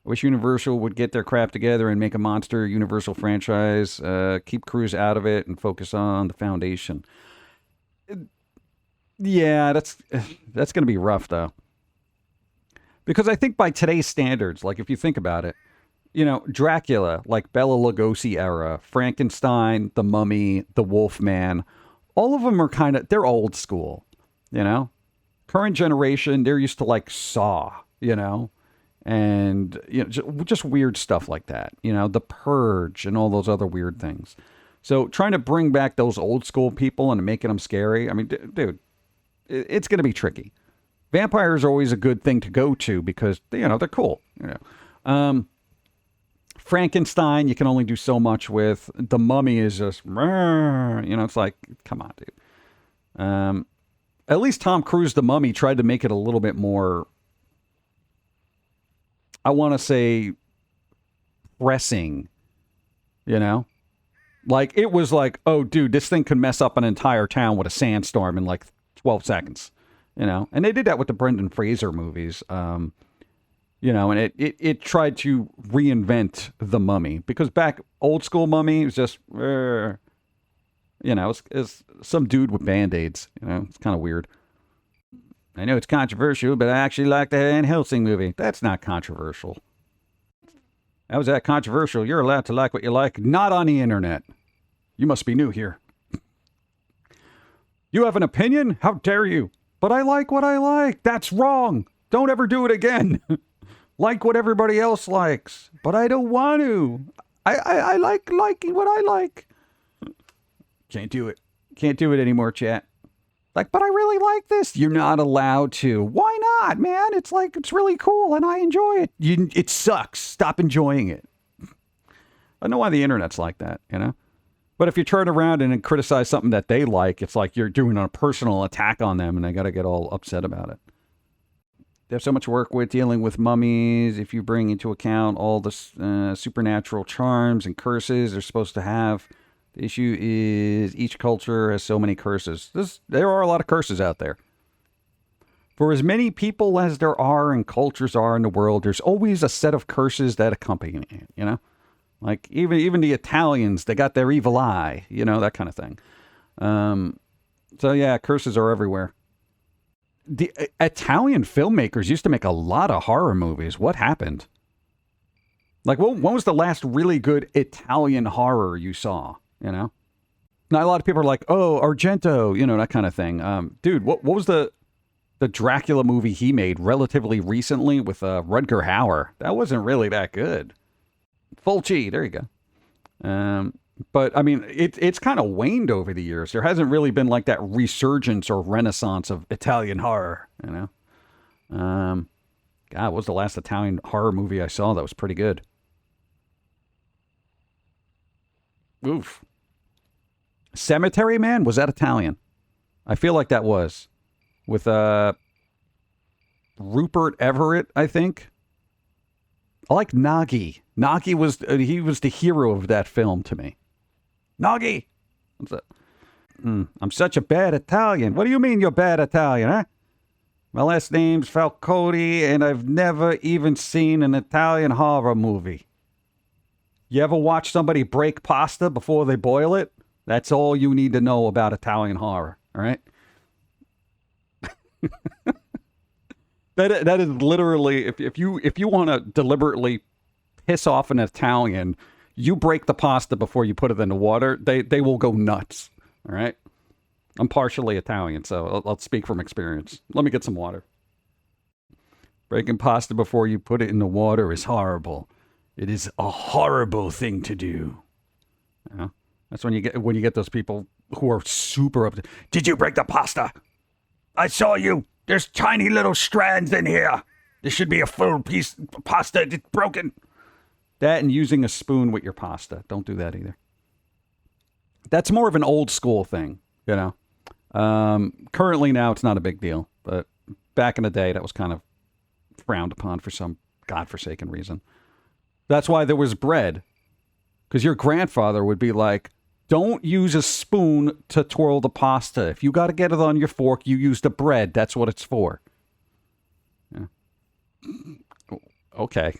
I wish Universal would get their crap together and make a monster Universal franchise. Keep Cruise out of it and focus on the Foundation. Yeah, that's going to be rough though, because I think by today's standards, like if you think about it, Dracula, like Bela Lugosi era, Frankenstein, the Mummy, the Wolfman, all of them are they're old school, you know? Current generation, they're used to like Saw, and just weird stuff like that, The Purge and all those other weird things. So trying to bring back those old school people and making them scary, I mean, dude, it's going to be tricky. Vampires are always a good thing to go to because, they're cool, Frankenstein, you can only do so much with. The Mummy is just, it's like, come on, dude. At least Tom Cruise, The Mummy, tried to make it a little bit more, I want to say, pressing, Like, it was like, oh, dude, this thing could mess up an entire town with a sandstorm in like 12 seconds, And they did that with the Brendan Fraser movies. And it tried to reinvent the Mummy because back old school Mummy was just, it's some dude with band-aids. It's kind of weird. I know it's controversial, but I actually like the Van Helsing movie. That's not controversial. How is that controversial? You're allowed to like what you like, not on the internet. You must be new here. You have an opinion? How dare you? But I like what I like. That's wrong. Don't ever do it again. Like what everybody else likes, but I don't want to. I like liking what I like. Can't do it. Can't do it anymore, chat. Like, but I really like this. You're not allowed to. Why not, man? It's like, it's really cool and I enjoy it. It sucks. Stop enjoying it. I know why the internet's like that, But if you turn around and criticize something that they like, it's like you're doing a personal attack on them and they got to get all upset about it. They have so much work with dealing with mummies. If you bring into account all the supernatural charms and curses they're supposed to have, the issue is each culture has so many curses. There are a lot of curses out there. For as many people as there are and cultures are in the world, there's always a set of curses that accompany it, Like even the Italians, they got their evil eye, that kind of thing. So yeah, curses are everywhere. The Italian filmmakers used to make a lot of horror movies. What happened? Like, when was the last really good Italian horror you saw? Now, a lot of people are like, oh, Argento, that kind of thing. Dude, what was the Dracula movie he made relatively recently with Rutger Hauer? That wasn't really that good. Fulci, there you go. But, I mean, it's kind of waned over the years. There hasn't really been like that resurgence or renaissance of Italian horror, God, what was the last Italian horror movie I saw that was pretty good? Oof. Cemetery Man? Was that Italian? I feel like that was. With Rupert Everett, I think. I like Nagi. Nagi was the hero of that film to me. Nagi! What's that? I'm such a bad Italian. What do you mean you're bad Italian, huh? My last name's Falcone, and I've never even seen an Italian horror movie. You ever watch somebody break pasta before they boil it? That's all you need to know about Italian horror, all right? That is literally, if you want to deliberately piss off an Italian, you break the pasta before you put it in the water, they will go nuts. All right? I'm partially Italian, so I'll speak from experience. Let me get some water. Breaking pasta before you put it in the water is horrible. It is a horrible thing to do. Yeah? That's when you get those people who are super up to, did you break the pasta? I saw you. There's tiny little strands in here. This should be a full piece of pasta. It's broken. That and using a spoon with your pasta. Don't do that either. That's more of an old school thing, Currently now it's not a big deal, but back in the day that was kind of frowned upon for some godforsaken reason. That's why there was bread. Because your grandfather would be like, don't use a spoon to twirl the pasta. If you got to get it on your fork, you use the bread. That's what it's for. Yeah. Okay.